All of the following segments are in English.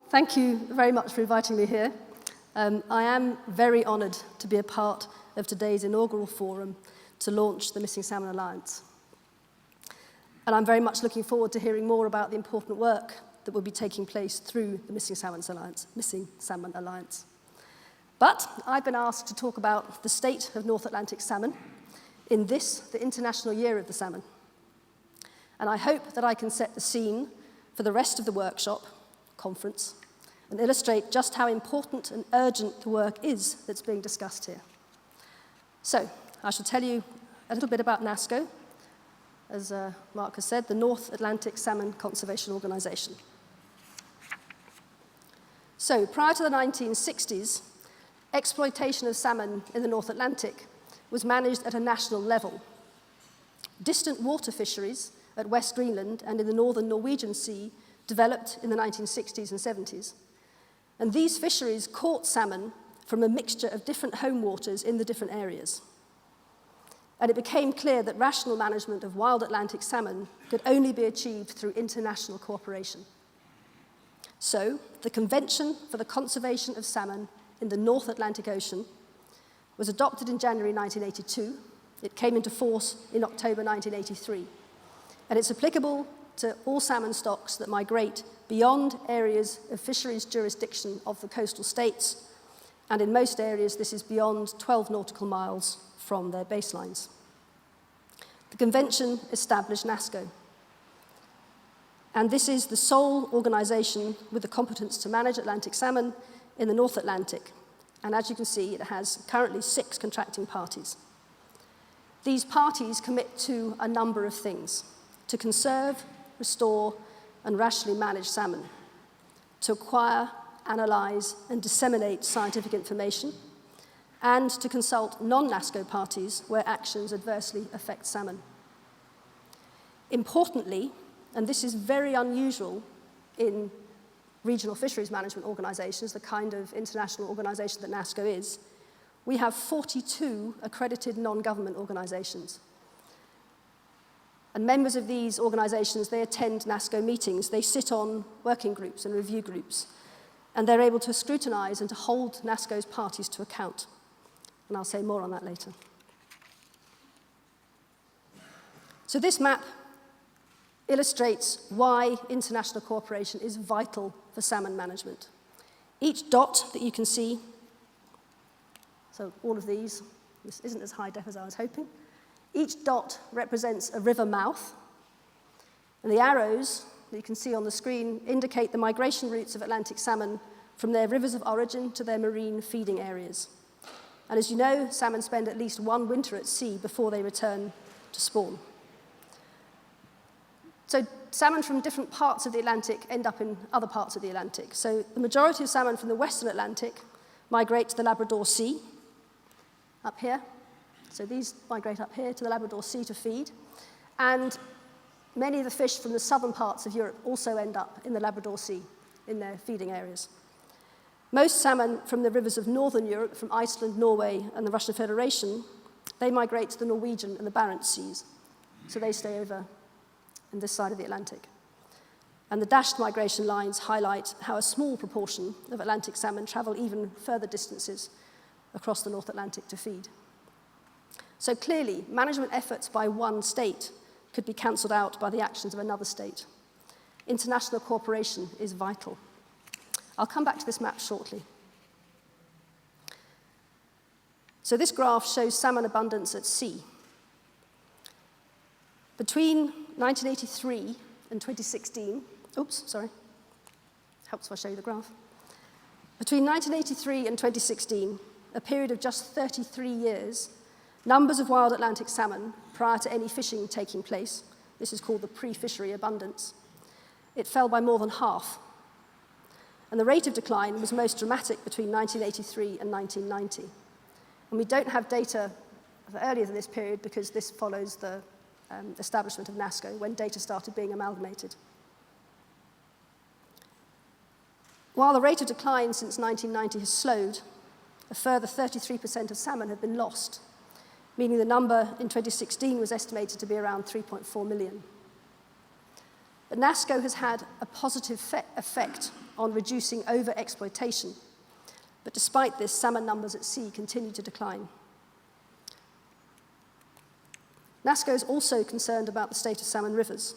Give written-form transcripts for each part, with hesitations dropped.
Thank you very much for inviting me here. I am very honoured to be a part of today's inaugural forum to launch the Missing Salmon Alliance. And I'm very much looking forward to hearing more about the important work that will be taking place through the Missing Salmon Alliance. But I've been asked to talk about the state of North Atlantic salmon in this, the International Year of the Salmon. And I hope that I can set the scene for the rest of the workshop, conference, and illustrate just how important and urgent the work is that's being discussed here. So, I shall tell you a little bit about NASCO, as Mark has said, the North Atlantic Salmon Conservation Organization. So, prior to the 1960s, exploitation of salmon in the North Atlantic was managed at a national level. Distant water fisheries at West Greenland and in the northern Norwegian Sea developed in the 1960s and 70s. And these fisheries caught salmon from a mixture of different home waters in the different areas. And it became clear that rational management of wild Atlantic salmon could only be achieved through international cooperation. So, the Convention for the Conservation of Salmon in the North Atlantic Ocean was adopted in January 1982. It came into force in October 1983. And it's applicable to all salmon stocks that migrate beyond areas of fisheries jurisdiction of the coastal states, and in most areas this is beyond 12 nautical miles from their baselines. The convention established NASCO, and this is the sole organization with the competence to manage Atlantic salmon in the North Atlantic, and as you can see, it has currently 6 contracting parties. These parties commit to a number of things: to conserve, restore, and rationally manage salmon, to acquire, analyze, and disseminate scientific information, and to consult non-NASCO parties where actions adversely affect salmon. Importantly, and this is very unusual in regional fisheries management organizations, the kind of international organization that NASCO is, we have 42 accredited non-government organizations. And members of these organizations, they attend NASCO meetings, they sit on working groups and review groups, and they're able to scrutinize and to hold NASCO's parties to account. And I'll say more on that later. So this map illustrates why international cooperation is vital for salmon management. Each dot that you can see, so all of these, this isn't as high def as I was hoping, each dot represents a river mouth, and the arrows that you can see on the screen indicate the migration routes of Atlantic salmon from their rivers of origin to their marine feeding areas. And as you know, salmon spend at least one winter at sea before they return to spawn. So salmon from different parts of the Atlantic end up in other parts of the Atlantic. So the majority of salmon from the Western Atlantic migrate to the Labrador Sea, up here. So these migrate up here to the Labrador Sea to feed. And many of the fish from the southern parts of Europe also end up in the Labrador Sea in their feeding areas. Most salmon from the rivers of northern Europe, from Iceland, Norway, and the Russian Federation, they migrate to the Norwegian and the Barents Seas. So they stay over on this side of the Atlantic. And the dashed migration lines highlight how a small proportion of Atlantic salmon travel even further distances across the North Atlantic to feed. So clearly, management efforts by one state could be cancelled out by the actions of another state. International cooperation is vital. I'll come back to this map shortly. So this graph shows salmon abundance at sea. Between 1983 and 2016, helps if I show you the graph. Between 1983 and 2016, a period of just 33 years, numbers of wild Atlantic salmon, prior to any fishing taking place, this is called the pre-fishery abundance, it fell by more than half. And the rate of decline was most dramatic between 1983 and 1990. And we don't have data for earlier than this period because this follows the establishment of NASCO, when data started being amalgamated. While the rate of decline since 1990 has slowed, a further 33% of salmon have been lost, meaning the number in 2016 was estimated to be around 3.4 million. But NASCO has had a positive effect on reducing overexploitation. But despite this, salmon numbers at sea continue to decline. NASCO is also concerned about the state of salmon rivers.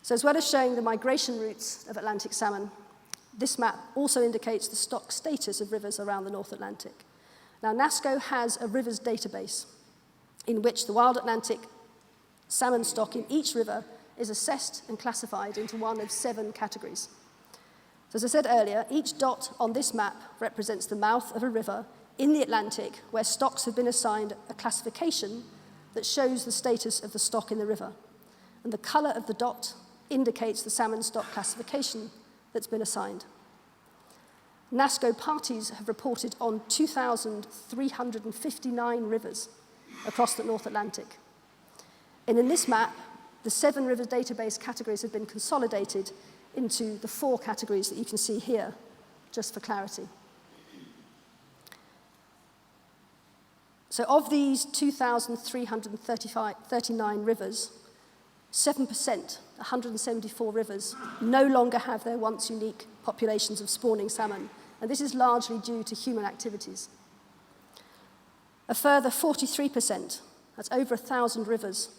So as well as showing the migration routes of Atlantic salmon, this map also indicates the stock status of rivers around the North Atlantic. Now, NASCO has a rivers database in which the wild Atlantic salmon stock in each river is assessed and classified into one of 7 categories. So as I said earlier, each dot on this map represents the mouth of a river in the Atlantic where stocks have been assigned a classification that shows the status of the stock in the river. And the color of the dot indicates the salmon stock classification that's been assigned. NASCO parties have reported on 2,359 rivers across the North Atlantic. And in this map, the 7 river database categories have been consolidated into the 4 categories that you can see here, just for clarity. So of these 2,339 rivers, 7%, 174 rivers, no longer have their once unique populations of spawning salmon, and this is largely due to human activities. A further 43%, that's over 1,000 rivers,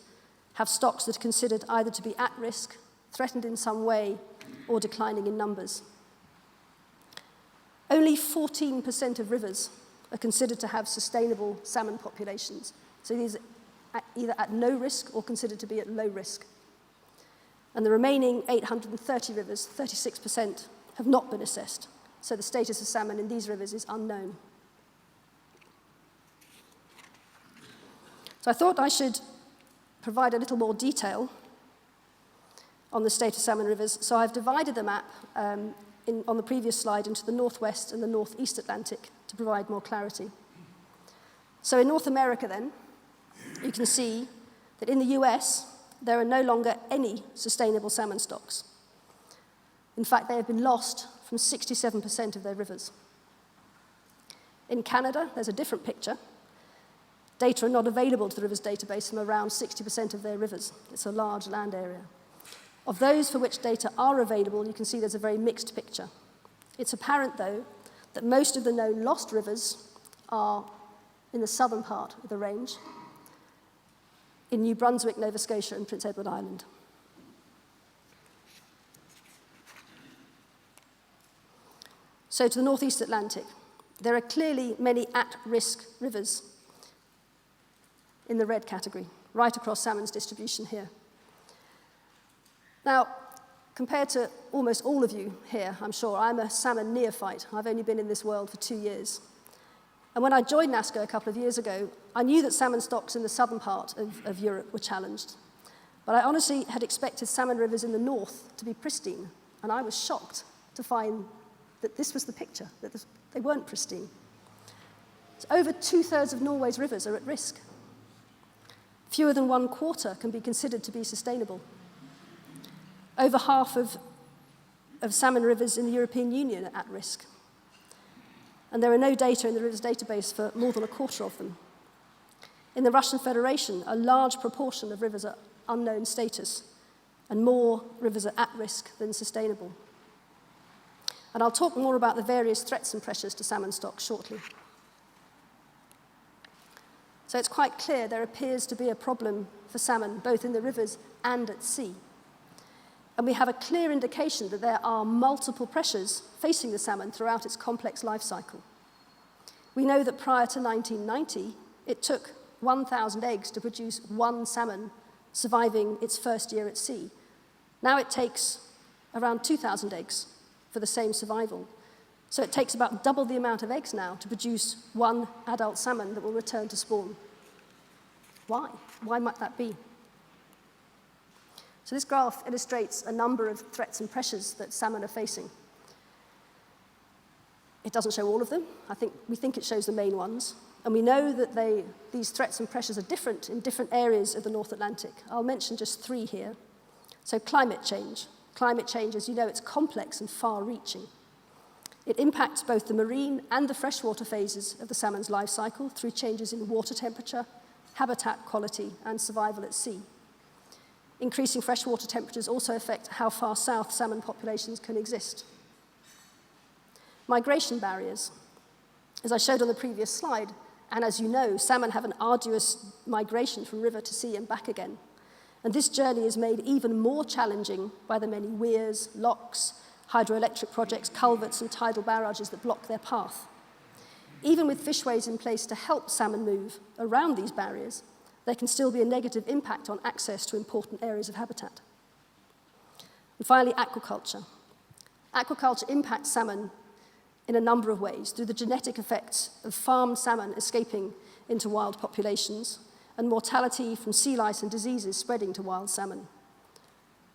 have stocks that are considered either to be at risk, threatened in some way, or declining in numbers. Only 14% of rivers are considered to have sustainable salmon populations. So these are either at no risk or considered to be at low risk. And the remaining 830 rivers, 36%, have not been assessed. So the status of salmon in these rivers is unknown. So I thought I should provide a little more detail on the state of salmon rivers. So I've divided the map on the previous slide into the Northwest and the Northeast Atlantic to provide more clarity. So in North America then, you can see that in the US, there are no longer any sustainable salmon stocks. In fact, they have been lost from 67% of their rivers. In Canada, there's a different picture. Data are not available to the rivers database from around 60% of their rivers. It's a large land area. Of those for which data are available, you can see there's a very mixed picture. It's apparent, though, that most of the known lost rivers are in the southern part of the range, in New Brunswick, Nova Scotia, and Prince Edward Island. So to the Northeast Atlantic, there are clearly many at-risk rivers in the red category, right across salmon's distribution here. Now, compared to almost all of you here, I'm sure, I'm a salmon neophyte. I've only been in this world for 2 years. And when I joined NASCO a couple of years ago, I knew that salmon stocks in the southern part of Europe were challenged. But I honestly had expected salmon rivers in the north to be pristine, and I was shocked to find that this was the picture, that they weren't pristine. So over 2/3 of Norway's rivers are at risk. Fewer than 1/4 can be considered to be sustainable. Over half of salmon rivers in the European Union are at risk. And there are no data in the rivers database for more than 1/4 of them. In the Russian Federation, a large proportion of rivers are unknown status, and more rivers are at risk than sustainable. And I'll talk more about the various threats and pressures to salmon stocks shortly. So it's quite clear there appears to be a problem for salmon, both in the rivers and at sea. And we have a clear indication that there are multiple pressures facing the salmon throughout its complex life cycle. We know that prior to 1990, it took 1,000 eggs to produce 1 salmon surviving its first year at sea. Now it takes around 2,000 eggs for the same survival. So it takes about double the amount of eggs now to produce 1 adult salmon that will return to spawn. Why? Why might that be? So this graph illustrates a number of threats and pressures that salmon are facing. It doesn't show all of them. We think it shows the main ones. And we know that these threats and pressures are different in different areas of the North Atlantic. I'll mention just 3 here. So climate change. Climate change, as you know, it's complex and far-reaching. It impacts both the marine and the freshwater phases of the salmon's life cycle through changes in water temperature, habitat quality, and survival at sea. Increasing freshwater temperatures also affect how far south salmon populations can exist. Migration barriers. As I showed on the previous slide, and as you know, salmon have an arduous migration from river to sea and back again. And this journey is made even more challenging by the many weirs, locks, hydroelectric projects, culverts, and tidal barrages that block their path. Even with fishways in place to help salmon move around these barriers, there can still be a negative impact on access to important areas of habitat. And finally, aquaculture. Aquaculture impacts salmon in a number of ways through the genetic effects of farmed salmon escaping into wild populations and mortality from sea lice and diseases spreading to wild salmon.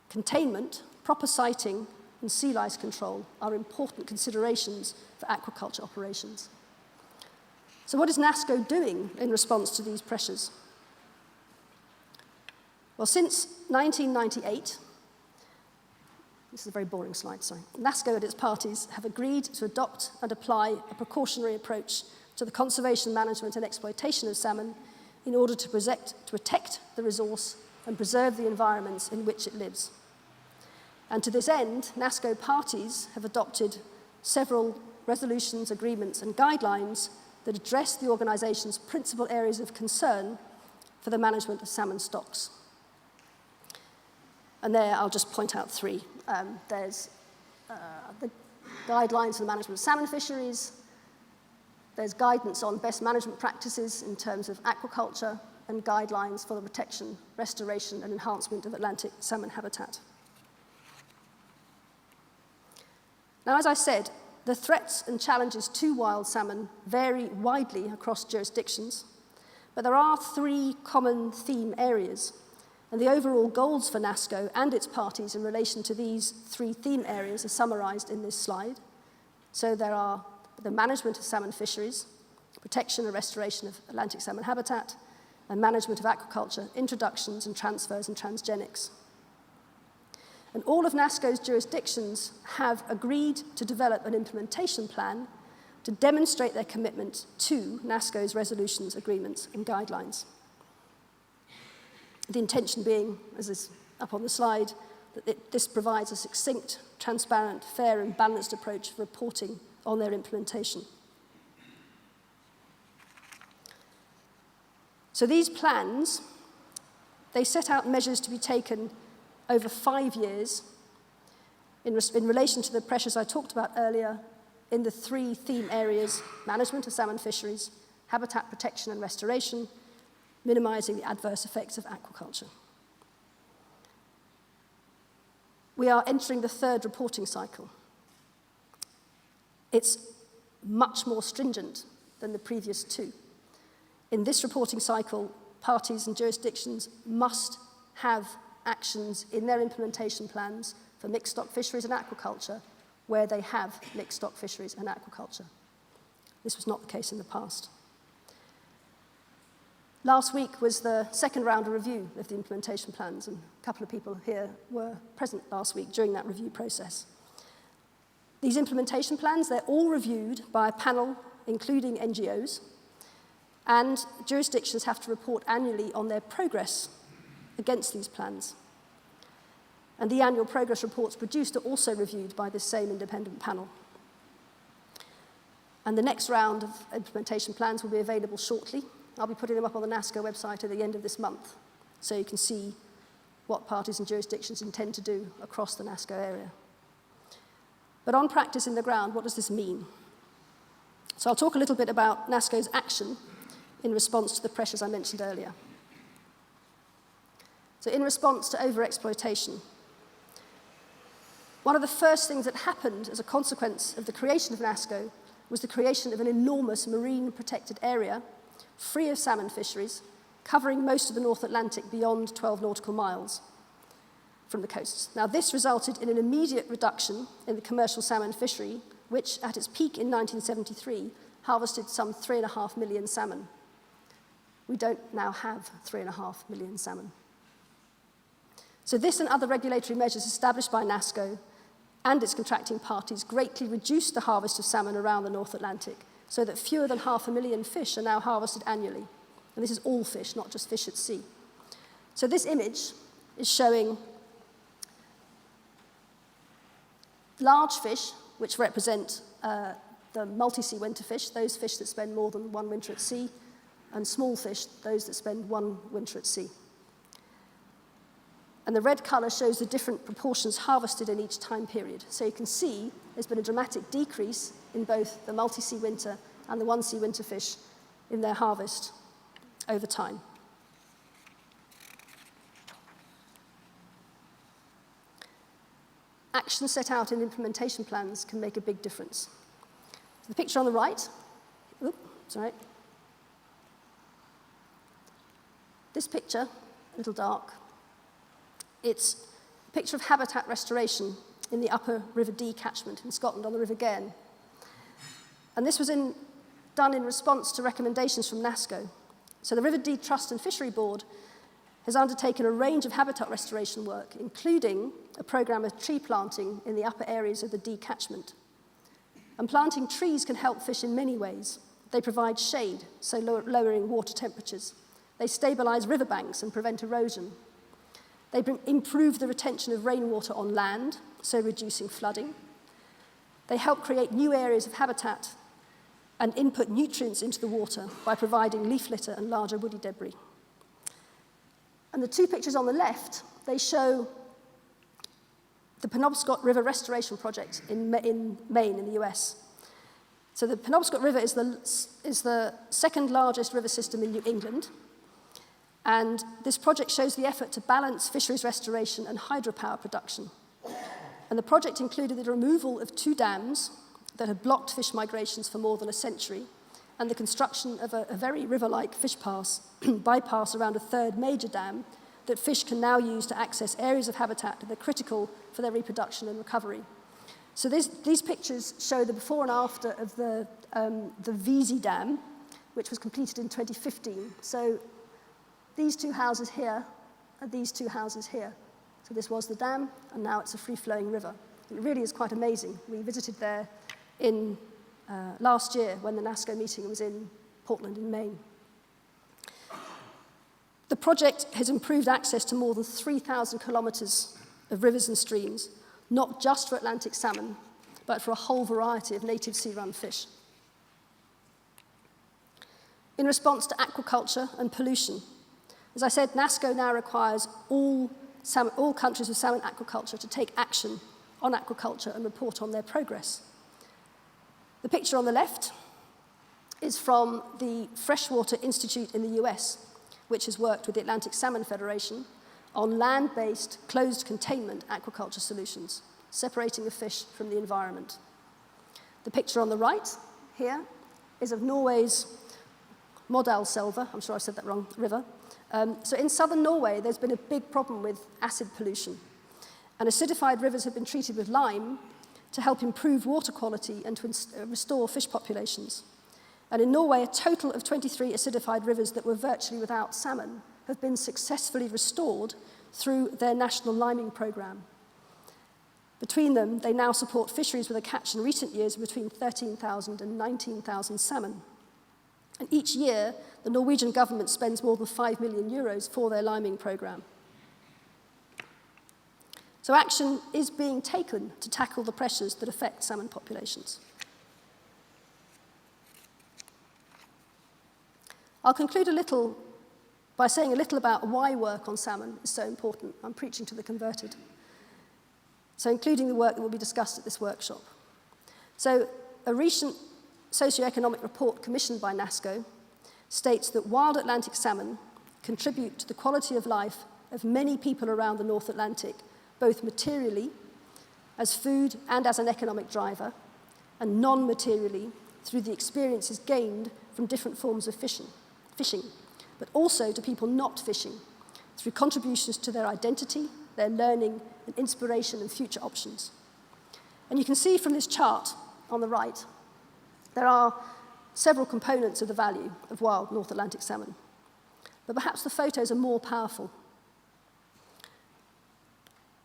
Containment, proper sighting, and sea lice control are important considerations for aquaculture operations. So what is NASCO doing in response to these pressures? Well, since 1998, this is a very boring slide, sorry. NASCO and its parties have agreed to adopt and apply a precautionary approach to the conservation, management, and exploitation of salmon in order to protect the resource and preserve the environments in which it lives. And to this end, NASCO parties have adopted several resolutions, agreements, and guidelines that address the organization's principal areas of concern for the management of salmon stocks. And there, I'll just point out three. There's the guidelines for the management of salmon fisheries. There's guidance on best management practices in terms of aquaculture, and guidelines for the protection, restoration, and enhancement of Atlantic salmon habitat. Now, as I said, the threats and challenges to wild salmon vary widely across jurisdictions, but there are three common theme areas. And the overall goals for NASCO and its parties in relation to these three theme areas are summarized in this slide. So there are the management of salmon fisheries, protection and restoration of Atlantic salmon habitat, and management of aquaculture, introductions and transfers and transgenics. And all of NASCO's jurisdictions have agreed to develop an implementation plan to demonstrate their commitment to NASCO's resolutions, agreements, and guidelines. The intention being, as is up on the slide, that this provides a succinct, transparent, fair, and balanced approach for reporting on their implementation. So these plans, they set out measures to be taken over 5 years in relation to the pressures I talked about earlier in the three theme areas: management of salmon fisheries, habitat protection and restoration, minimizing the adverse effects of aquaculture. We are entering the third reporting cycle. It's much more stringent than the previous two. In this reporting cycle, parties and jurisdictions must have actions in their implementation plans for mixed stock fisheries and aquaculture where they have mixed stock fisheries and aquaculture. This was not the case in the past. Last week was the second round of review of the implementation plans, and a couple of people here were present last week during that review process. These implementation plans, they're all reviewed by a panel, including NGOs, and jurisdictions have to report annually on their progress against these plans. And the annual progress reports produced are also reviewed by this same independent panel. And the next round of implementation plans will be available shortly. I'll be putting them up on the NASCO website at the end of this month, so you can see what parties and jurisdictions intend to do across the NASCO area. But on practice in the ground, what does this mean? So I'll talk a little bit about NASCO's action in response to the pressures I mentioned earlier. So in response to overexploitation, one of the first things that happened as a consequence of the creation of NASCO was the creation of an enormous marine protected area free of salmon fisheries, covering most of the North Atlantic beyond 12 nautical miles from the coasts. Now, this resulted in an immediate reduction in the commercial salmon fishery, which, at its peak in 1973, harvested some 3.5 million salmon. We don't now have 3.5 million salmon. So this and other regulatory measures established by NASCO and its contracting parties greatly reduced the harvest of salmon around the North Atlantic, so that fewer than 500,000 fish are now harvested annually. And this is all fish, not just fish at sea. So this image is showing large fish, which represent the multi-sea winter fish, those fish that spend more than one winter at sea, and small fish, those that spend one winter at sea. And the red colour shows the different proportions harvested in each time period. So you can see there's been a dramatic decrease in both the multi-sea winter and the one-sea winter fish in their harvest over time. Actions set out in implementation plans can make a big difference. The picture on the right, this picture, a little dark, it's a picture of habitat restoration in the upper River Dee catchment in Scotland on the River Gairn. And this was done in response to recommendations from NASCO. So the River Dee Trust and Fishery Board has undertaken a range of habitat restoration work, including a programme of tree planting in the upper areas of the Dee catchment. And planting trees can help fish in many ways. They provide shade, so lowering water temperatures. They stabilise riverbanks and prevent erosion. They improve the retention of rainwater on land, so reducing flooding. They help create new areas of habitat and input nutrients into the water by providing leaf litter and larger woody debris. And the two pictures on the left, they show the Penobscot River Restoration Project in Maine, in the US. So the Penobscot River is the second largest river system in New England. And this project shows the effort to balance fisheries restoration and hydropower production. And the project included the removal of 2 dams that had blocked fish migrations for more than a century, and the construction of a very river-like fish bypass around a 3rd major dam that fish can now use to access areas of habitat that are critical for their reproduction and recovery. So these pictures show the before and after of the Vesey Dam, which was completed in 2015. So these 2 houses here and these 2 houses here. So this was the dam, and now it's a free-flowing river. It really is quite amazing. We visited there in last year when the NASCO meeting was in Portland in Maine. The project has improved access to more than 3,000 kilometres of rivers and streams, not just for Atlantic salmon, but for a whole variety of native sea-run fish. In response to aquaculture and pollution, as I said, NASCO now requires all countries with salmon aquaculture to take action on aquaculture and report on their progress. The picture on the left is from the Freshwater Institute in the US, which has worked with the Atlantic Salmon Federation on land-based closed containment aquaculture solutions, separating the fish from the environment. The picture on the right here is of Norway's Modalselva, I'm sure I said that wrong, river. So in southern Norway, there's been a big problem with acid pollution. And acidified rivers have been treated with lime to help improve water quality and to restore fish populations. And in Norway, a total of 23 acidified rivers that were virtually without salmon have been successfully restored through their national liming program. Between them, they now support fisheries with a catch in recent years of between 13,000 and 19,000 salmon. And each year, the Norwegian government spends more than 5 million euros for their liming program. So action is being taken to tackle the pressures that affect salmon populations. I'll conclude a little by saying a little about why work on salmon is so important. I'm preaching to the converted. So including the work that will be discussed at this workshop. So a recent socioeconomic report commissioned by NASCO states that wild Atlantic salmon contribute to the quality of life of many people around the North Atlantic, both materially, as food and as an economic driver, and non-materially through the experiences gained from different forms of fishing, but also to people not fishing, through contributions to their identity, their learning, and inspiration and future options. And you can see from this chart on the right, there are several components of the value of wild North Atlantic salmon. But perhaps the photos are more powerful.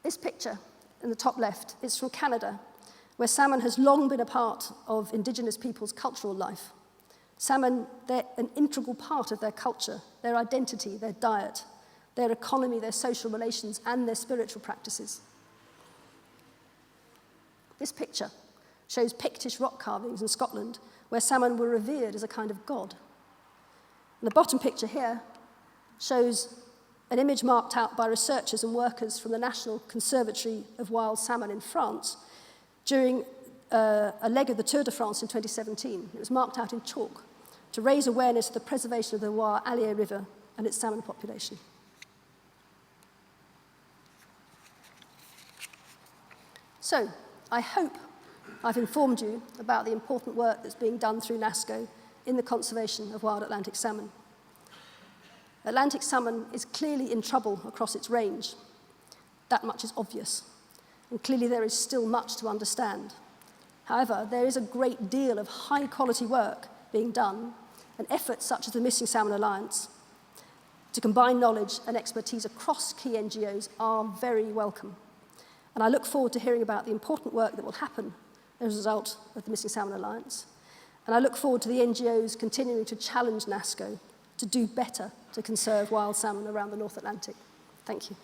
This picture in the top left is from Canada, where salmon has long been a part of indigenous people's cultural life. Salmon, they're an integral part of their culture, their identity, their diet. their economy, their social relations, and their spiritual practices. This picture shows Pictish rock carvings in Scotland where salmon were revered as a kind of god. And the bottom picture here shows an image marked out by researchers and workers from the National Conservatory of Wild Salmon in France during a leg of the Tour de France in 2017. It was marked out in chalk to raise awareness of the preservation of the Loire Allier River and its salmon population. So, I hope I've informed you about the important work that's being done through NASCO in the conservation of wild Atlantic salmon. Atlantic salmon is clearly in trouble across its range. That much is obvious. And clearly there is still much to understand. However, there is a great deal of high-quality work being done, and efforts such as the Missing Salmon Alliance to combine knowledge and expertise across key NGOs are very welcome. And I look forward to hearing about the important work that will happen as a result of the Missing Salmon Alliance. And I look forward to the NGOs continuing to challenge NASCO to do better to conserve wild salmon around the North Atlantic. Thank you.